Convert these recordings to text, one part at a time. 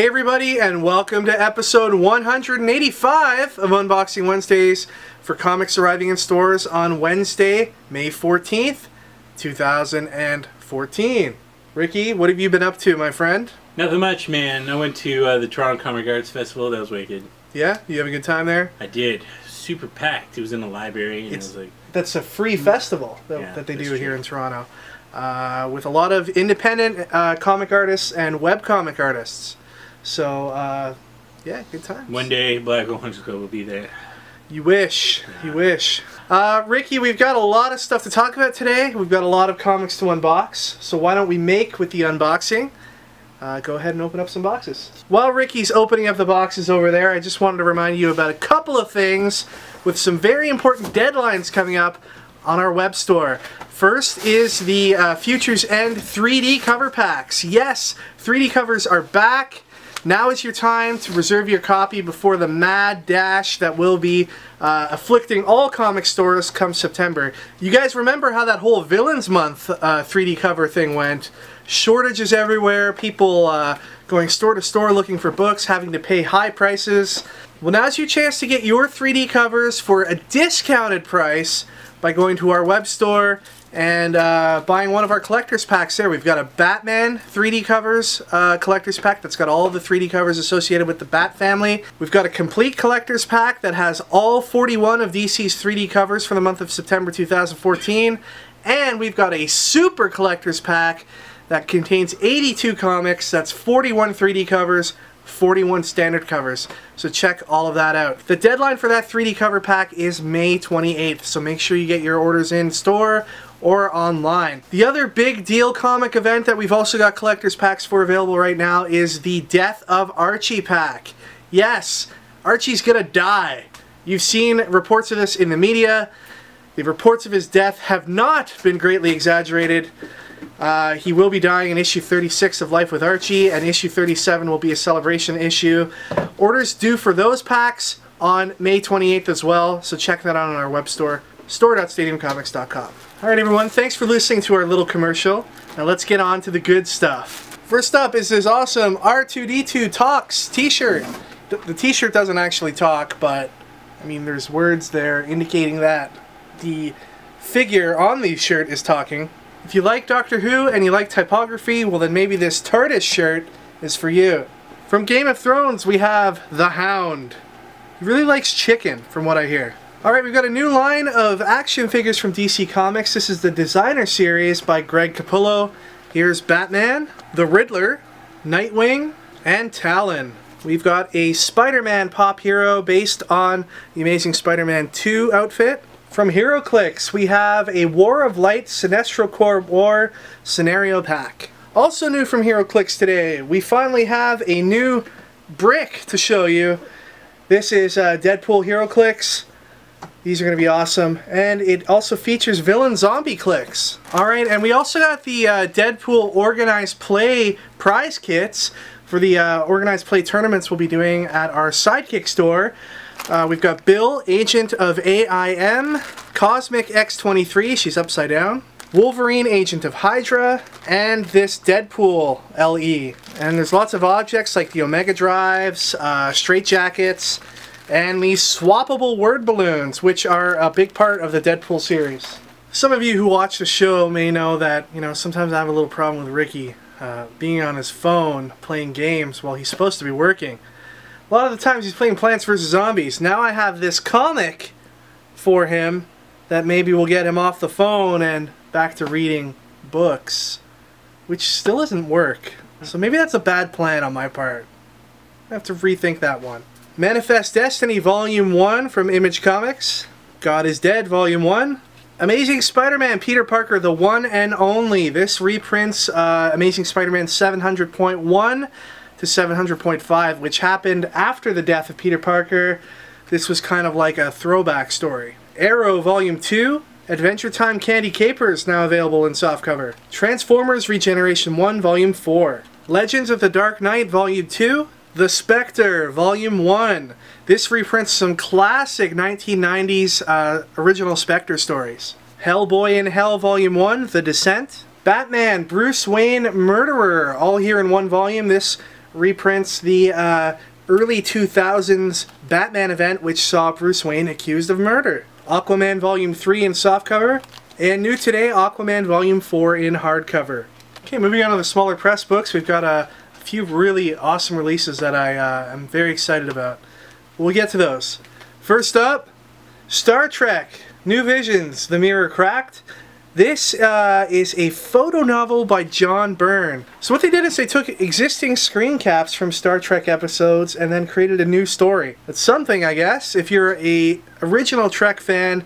Hey everybody, and welcome to episode 185 of Unboxing Wednesdays for comics arriving in stores on Wednesday, May 14th, 2014. Ricky, what have you been up to, my friend? Nothing much, man. I went to the Toronto Comic Arts Festival. That was wicked. Yeah? You have a good time there? I did. Super packed. It was in the library. And it was like, that's a free festival that they do here in Toronto. With a lot of independent comic artists and webcomic artists. So, yeah, good times. One day, Black Orange will be there. You wish. Yeah. You wish. Ricky, we've got a lot of stuff to talk about today. We've got a lot of comics to unbox. So why don't we make with the unboxing? Go ahead and open up some boxes. While Ricky's opening up the boxes over there, I just wanted to remind you about a couple of things with some very important deadlines coming up on our web store. First is the Future's End 3D cover packs. Yes, 3D covers are back. Now is your time to reserve your copy before the mad dash that will be afflicting all comic stores come September. You guys remember how that whole Villains Month 3D cover thing went? Shortages everywhere, people going store to store looking for books, having to pay high prices. Well, now's your chance to get your 3D covers for a discounted price by going to our web store and buying one of our collector's packs there. We've got a Batman 3D covers collector's pack that's got all the 3D covers associated with the Bat family. We've got a complete collector's pack that has all 41 of DC's 3D covers for the month of September 2014. And we've got a super collector's pack that contains 82 comics. That's 41 3D covers, 41 standard covers. So check all of that out. The deadline for that 3D cover pack is May 28th, so make sure you get your orders in store or online. The other big deal comic event that we've also got collector's packs for available right now is the Death of Archie pack. Yes, Archie's gonna die. You've seen reports of this in the media. The reports of his death have not been greatly exaggerated. He will be dying in issue 36 of Life with Archie, and issue 37 will be a celebration issue. Orders due for those packs on May 28th as well, so check that out on our web store, store.stadiumcomics.com. Alright everyone, thanks for listening to our little commercial. Now let's get on to the good stuff. First up is this awesome R2-D2 Talks t-shirt. The t-shirt doesn't actually talk, but I mean there's words there indicating that the figure on the shirt is talking. If you like Doctor Who and you like typography, well then maybe this TARDIS shirt is for you. From Game of Thrones we have the Hound. He really likes chicken from what I hear. Alright, we've got a new line of action figures from DC Comics. This is the Designer Series by Greg Capullo. Here's Batman, the Riddler, Nightwing, and Talon. We've got a Spider-Man pop hero based on the Amazing Spider-Man 2 outfit. From HeroClix, we have a War of Light Sinestro Corps War scenario pack. Also new from HeroClix today, we finally have a new brick to show you. This is Deadpool HeroClix. These are going to be awesome. And it also features Villain Zombie Clicks. Alright, and we also got the Deadpool Organized Play prize kits for the Organized Play tournaments we'll be doing at our Sidekick store. We've got Bill, Agent of AIM, Cosmic X23, she's upside down, Wolverine, Agent of Hydra, and this Deadpool LE. And there's lots of objects like the Omega Drives, straitjackets, and these swappable word balloons, which are a big part of the Deadpool series. Some of you who watch the show may know that, sometimes I have a little problem with Ricky being on his phone playing games while he's supposed to be working. A lot of the times he's playing Plants vs. Zombies. Now I have this comic for him that maybe will get him off the phone and back to reading books, which still doesn't work. So maybe that's a bad plan on my part. I have to rethink that one. Manifest Destiny Volume 1 from Image Comics. God is Dead Volume 1. Amazing Spider-Man Peter Parker, the one and only. This reprints Amazing Spider-Man 700.1 to 700.5, which happened after the death of Peter Parker. This was kind of like a throwback story. Arrow Volume 2. Adventure Time Candy Capers now available in softcover. Transformers Regeneration 1 Volume 4. Legends of the Dark Knight Volume 2. The Spectre, Volume 1. This reprints some classic 1990s original Spectre stories. Hellboy in Hell, Volume 1, The Descent. Batman, Bruce Wayne, Murderer, all here in one volume. This reprints the early 2000s Batman event, which saw Bruce Wayne accused of murder. AQUAMAN Volume 3 in softcover, and new today, AQUAMAN Volume 4 in hardcover. Okay, moving on to the smaller press books, we've got a few really awesome releases that I am very excited about. We'll get to those. First up, Star Trek, New Visions, The Mirror Cracked. This is a photo novel by John Byrne. So what they did is they took existing screen caps from Star Trek episodes and then created a new story. That's something, I guess. If you're a original Trek fan,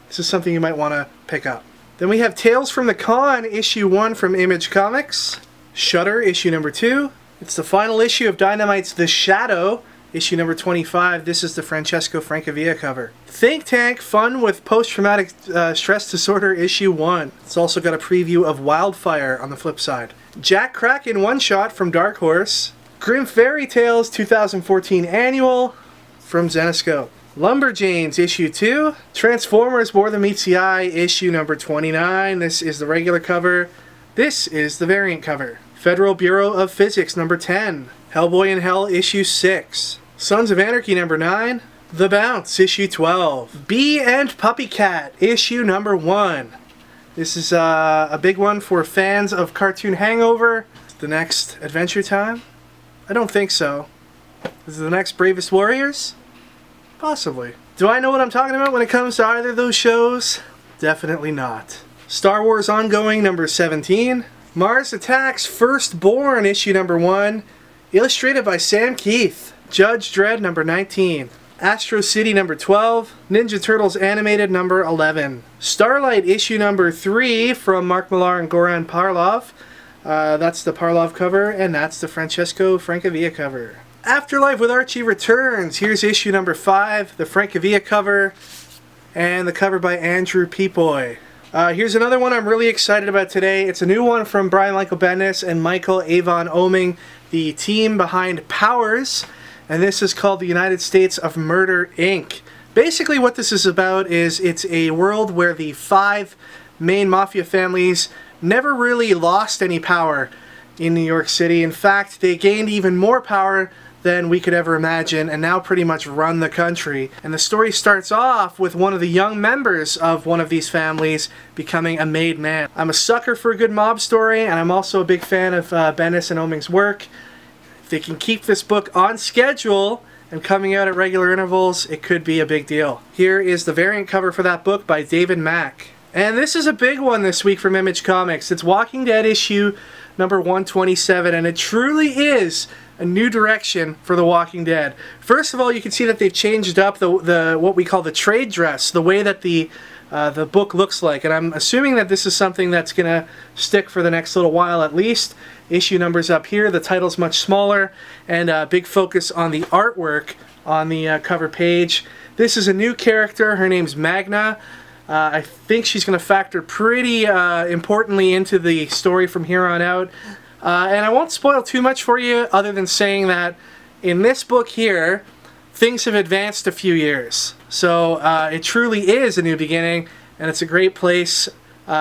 this is something you might want to pick up. Then we have Tales from the Con, issue 1 from Image Comics. Shudder, issue number 2. It's the final issue of Dynamite's The Shadow, issue number 25. This is the Francesco Francavilla cover. Think Tank, Fun with Post-Traumatic Stress Disorder, issue 1. It's also got a preview of Wildfire on the flip side. Jack Kraken One Shot from Dark Horse. Grim Fairy Tales 2014 Annual from Zenescope. Lumberjanes, issue 2. Transformers More Than Meets the Eye, issue number 29. This is the regular cover. This is the variant cover. Federal Bureau of Physics, number 10. Hellboy in Hell, issue 6. Sons of Anarchy, number 9. The Bounce, issue 12. Bee and Puppy Cat, issue number 1. This is a big one for fans of Cartoon Hangover. The next Adventure Time? I don't think so. Is it the next Bravest Warriors? Possibly. Do I know what I'm talking about when it comes to either of those shows? Definitely not. Star Wars Ongoing, number 17. Mars Attacks Firstborn, issue number 1. Illustrated by Sam Keith. Judge Dredd, number 19. Astro City, number 12. Ninja Turtles Animated, number 11. Starlight, issue number 3 from Mark Millar and Goran Parlov. That's the Parlov cover, and that's the Francesco Francavilla cover. Afterlife with Archie returns. Here's issue number 5, the Francavilla cover, and the cover by Andrew Peapoy. Here's another one I'm really excited about today. It's a new one from Brian Michael Bendis and Michael Avon Oeming, the team behind Powers, and this is called The United States of Murder, Inc. Basically what this is about is it's a world where the 5 main mafia families never really lost any power in New York City. In fact, they gained even more power than we could ever imagine, and now pretty much run the country. And the story starts off with one of the young members of one of these families becoming a made man. I'm a sucker for a good mob story, and I'm also a big fan of Bendis and Oeming's work. If they can keep this book on schedule and coming out at regular intervals, it could be a big deal. Here is the variant cover for that book by David Mack. And this is a big one this week from Image Comics. It's Walking Dead issue number 127, and it truly is a new direction for The Walking Dead. First of all, you can see that they've changed up the what we call the trade dress, the way that the book looks like, and I'm assuming that this is something that's gonna stick for the next little while at least. Issue numbers up here, the title's much smaller, and a big focus on the artwork on the cover page. This is a new character. Her name's Magna. I think she's going to factor pretty importantly into the story from here on out. And I won't spoil too much for you other than saying that in this book here, things have advanced a few years. So it truly is a new beginning, and it's a great place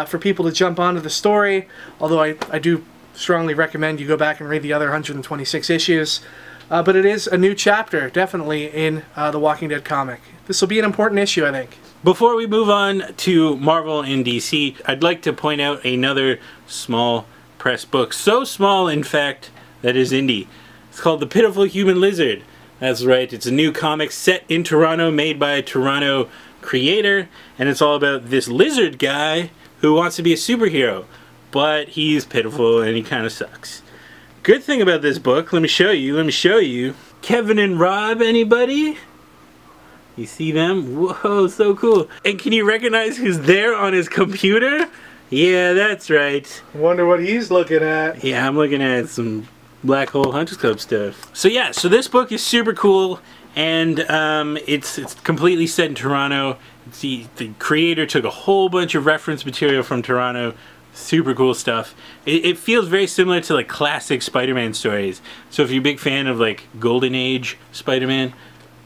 for people to jump onto the story, although I do strongly recommend you go back and read the other 126 issues. But it is a new chapter, definitely, in the Walking Dead comic. This will be an important issue, I think. Before we move on to Marvel and DC, I'd like to point out another small press book. So small, in fact, that is indie. It's called The Pitiful Human Lizard. That's right, it's a new comic set in Toronto, made by a Toronto creator, and it's all about this lizard guy who wants to be a superhero, but he's pitiful and he kind of sucks. Good thing about this book, let me show you. Kevin and Rob, anybody? You see them? Whoa, so cool. And can you recognize who's there on his computer? Yeah, that's right. I wonder what he's looking at. Yeah, I'm looking at some Black Hole Hunters Club stuff. So yeah, so this book is super cool, and it's completely set in Toronto. The creator took a whole bunch of reference material from Toronto. Super cool stuff. It feels very similar to like classic Spider-Man stories. So if you're a big fan of like Golden Age Spider-Man,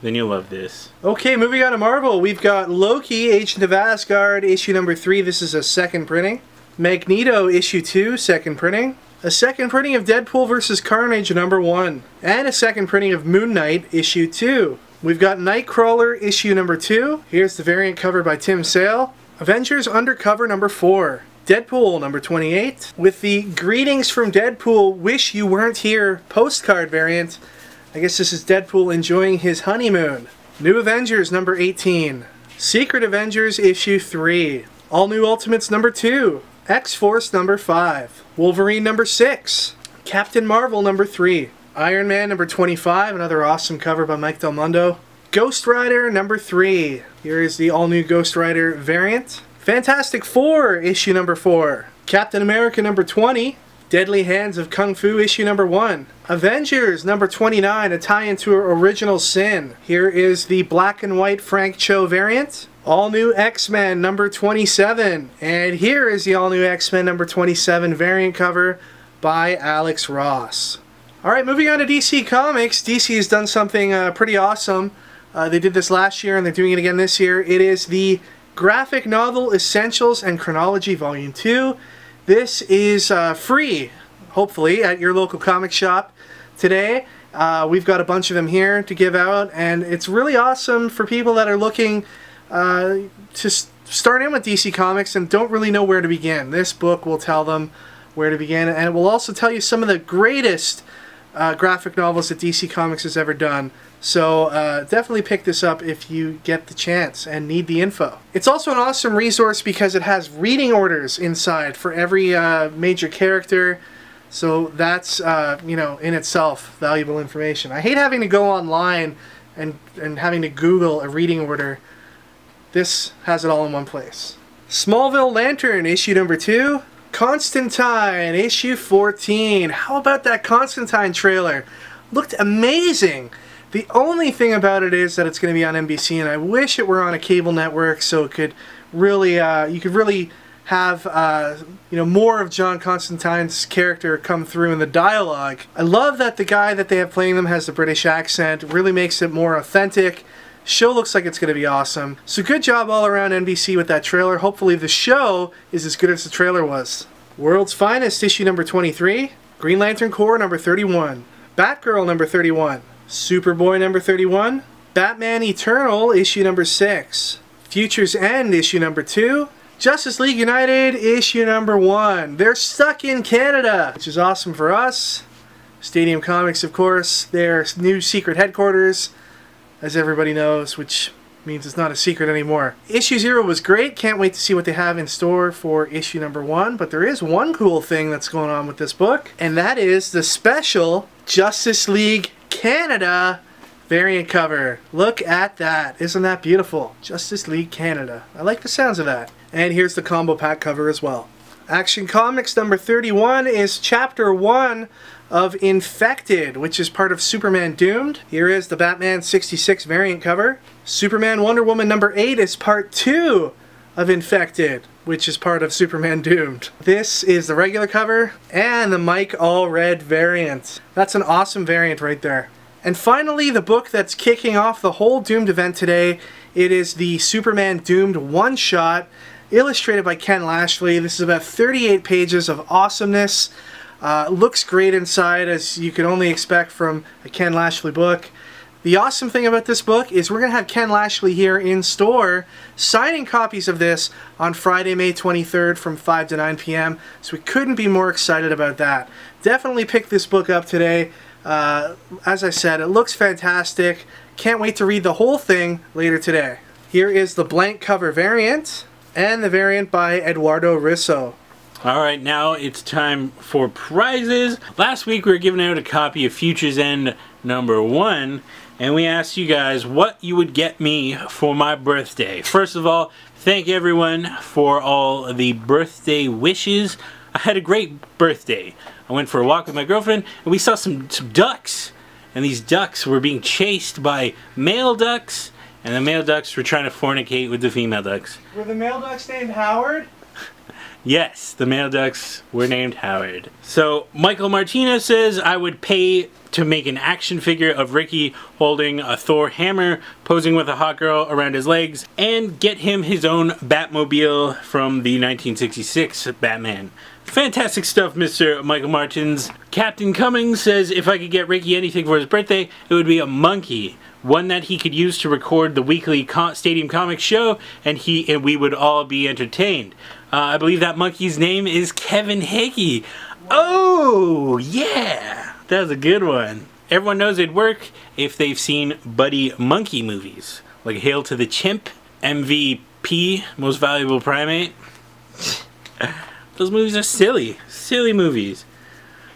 then you'll love this. Okay, moving on to Marvel, we've got Loki, Agent of Asgard, issue number 3. This is a second printing. Magneto, issue 2, second printing. a second printing of Deadpool vs. Carnage #1, and a second printing of Moon Knight issue 2. We've got Nightcrawler issue #2. Here's the variant cover by Tim Sale. Avengers Undercover #4. Deadpool #28 with the Greetings from Deadpool, Wish You Weren't Here postcard variant. I guess this is Deadpool enjoying his honeymoon. New Avengers #18. Secret Avengers issue 3. All New Ultimates #2. X-Force #5. Wolverine #6. Captain Marvel #3. Iron Man #25, another awesome cover by Mike Del Mundo. Ghost Rider #3. Here is the all-new Ghost Rider variant. Fantastic Four issue #4. Captain America #20. Deadly Hands of Kung Fu issue #1. Avengers #29, a tie-in to Original Sin. Here is the black and white Frank Cho variant. All New X-Men #27. And here is the All New X-Men #27 variant cover by Alex Ross. Alright, moving on to DC Comics. DC has done something pretty awesome. They did this last year and they're doing it again this year. It is the Graphic Novel Essentials and Chronology Volume 2. This is free, hopefully, at your local comic shop today. We've got a bunch of them here to give out, and it's really awesome for people that are looking to start in with DC Comics and don't really know where to begin. This book will tell them where to begin, and it will also tell you some of the greatest graphic novels that DC Comics has ever done. So definitely pick this up if you get the chance and need the info. It's also an awesome resource because it has reading orders inside for every major character. So that's, you know, in itself valuable information. I hate having to go online and having to Google a reading order. This has it all in one place. Smallville Lantern issue #2. Constantine issue 14. How about that Constantine trailer? Looked amazing. The only thing about it is that it's going to be on NBC, and I wish it were on a cable network so it could really, you could really have, you know, more of John Constantine's character come through in the dialogue. I love that the guy that they have playing them has the British accent. It really makes it more authentic. Show looks like it's going to be awesome. So good job all around NBC with that trailer. Hopefully the show is as good as the trailer was. World's Finest issue #23. Green Lantern Corps #31. Batgirl #31. Superboy #31. Batman Eternal issue #6. Future's End issue #2. Justice League United issue #1. They're stuck in Canada, which is awesome for us. Stadium Comics, of course, their new secret headquarters, as everybody knows, which means it's not a secret anymore. Issue 0 was great. Can't wait to see what they have in store for issue #1. But there is one cool thing that's going on with this book, and that is the special Justice League Canada variant cover. Look at that. Isn't that beautiful? Justice League Canada. I like the sounds of that. And here's the combo pack cover as well. Action Comics #31 is Chapter 1 of Infected, which is part of Superman Doomed. Here is the Batman 66 variant cover. Superman Wonder Woman #8 is Part 2 of Infected, which is part of Superman Doomed. This is the regular cover and the Mike Allred variant. That's an awesome variant right there. And finally, the book that's kicking off the whole Doomed event today, it is the Superman Doomed one-shot, illustrated by Ken Lashley. This is about 38 pages of awesomeness. Looks great inside, as you could only expect from a Ken Lashley book. The awesome thing about this book is we're going to have Ken Lashley here in store signing copies of this on Friday, May 23rd from 5 to 9 p.m. So we couldn't be more excited about that. Definitely pick this book up today. As I said, it looks fantastic. Can't wait to read the whole thing later today. Here is the blank cover variant and the variant by Eduardo Risso. Alright, now it's time for prizes. Last week we were giving out a copy of Future's End #1, and we asked you guys what you would get me for my birthday. First of all, thank everyone for all the birthday wishes. I had a great birthday. I went for a walk with my girlfriend, and we saw some ducks. And these ducks were being chased by male ducks, and the male ducks were trying to fornicate with the female ducks. Were the male ducks named Howard? Yes, the male ducks were named Howard. So, Michael Martinez says I would pay to make an action figure of Ricky holding a Thor hammer, posing with a hot girl around his legs, and get him his own Batmobile from the 1966 Batman. Fantastic stuff, Mr. Michael Martins. Captain Cummings says if I could get Ricky anything for his birthday, it would be a monkey. One that he could use to record the weekly Stadium Comics show, and we would all be entertained. I believe that monkey's name is Kevin Hickey. Oh, yeah! That was a good one. Everyone knows it'd work if they've seen Buddy Monkey movies. Like Hail to the Chimp, MVP, Most Valuable Primate. Those movies are silly. Silly movies.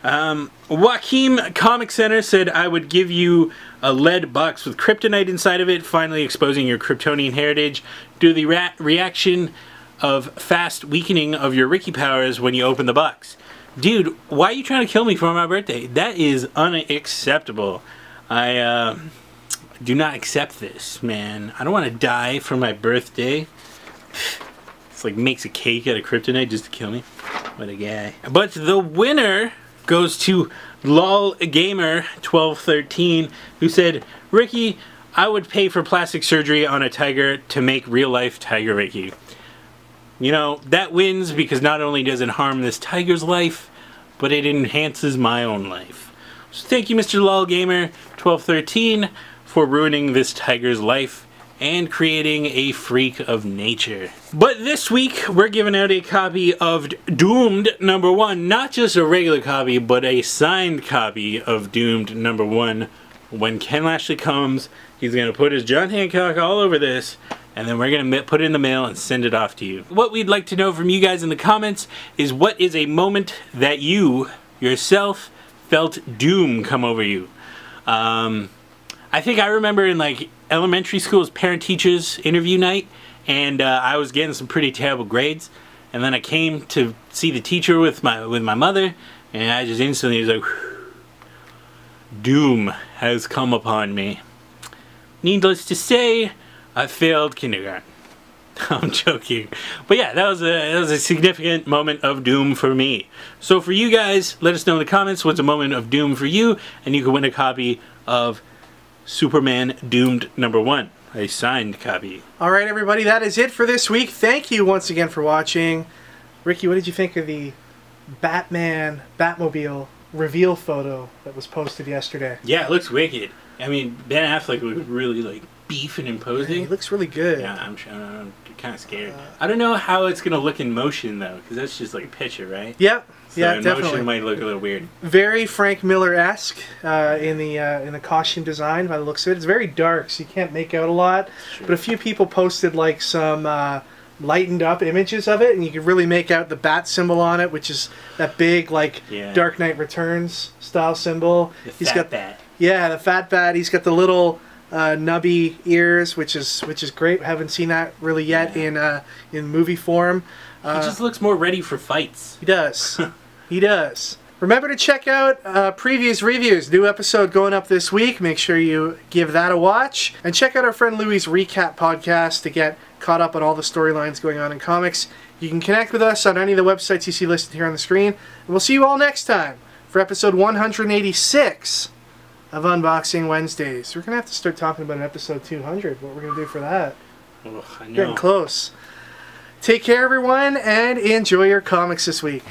Joaquin Comic Center said I would give you a lead box with kryptonite inside of it, finally exposing your Kryptonian heritage. Do the reaction of fast weakening of your Ricky powers when you open the box. Dude, why are you trying to kill me for my birthday? That is unacceptable. I do not accept this, man. I don't want to die for my birthday. It's like makes a cake out of kryptonite just to kill me. What a guy. But the winner goes to LolGamer1213, who said, Ricky, I would pay for plastic surgery on a tiger to make real-life Tiger Ricky. You know, that wins because not only does it harm this tiger's life, but it enhances my own life. So thank you, Mr. LolGamer1213, for ruining this tiger's life and creating a freak of nature. But this week, we're giving out a copy of Doomed #1. Not just a regular copy, but a signed copy of Doomed #1. When Ken Lashley comes, he's going to put his John Hancock all over this, and then we're going to put it in the mail and send it off to you. What we'd like to know from you guys in the comments is what is a moment that you, yourself, felt doom come over you. I think I remember in like elementary school's parent-teachers interview night, and I was getting some pretty terrible grades, and then I came to see the teacher with my mother, and I just instantly was like, doom has come upon me. Needless to say, I failed kindergarten. I'm joking. But yeah, that was a significant moment of doom for me. So for you guys, let us know in the comments what's a moment of doom for you, and you can win a copy of Superman Doomed #1, a signed copy. Alright everybody, that is it for this week. Thank you once again for watching. Ricky, what did you think of the Batmobile reveal photo that was posted yesterday? Yeah, it looks wicked. I mean, Ben Affleck looks really like beef and imposing. Yeah, he looks really good. Yeah, I'm kind of scared. I don't know how it's going to look in motion though, because that's just like a picture, right? Yep. So yeah, definitely. Motion might look a little weird. Very Frank Miller-esque in the costume design by the looks of it. It's very dark, so you can't make out a lot. Sure. But a few people posted like some lightened up images of it, and you can really make out the bat symbol on it, which is that big like Dark Knight Returns style symbol. The fat bat. Yeah, the fat bat. He's got the little nubby ears, which is great. Haven't seen that really yet in movie form. He just looks more ready for fights. He does. He does. Remember to check out previous reviews. New episode going up this week. Make sure you give that a watch. And check out our friend Louie's Recap podcast to get caught up on all the storylines going on in comics. You can connect with us on any of the websites you see listed here on the screen. And we'll see you all next time for episode 186 of Unboxing Wednesdays. We're going to have to start talking about an episode 200. What we're going to do for that. Oh, I know. Getting close. Take care, everyone, and enjoy your comics this week.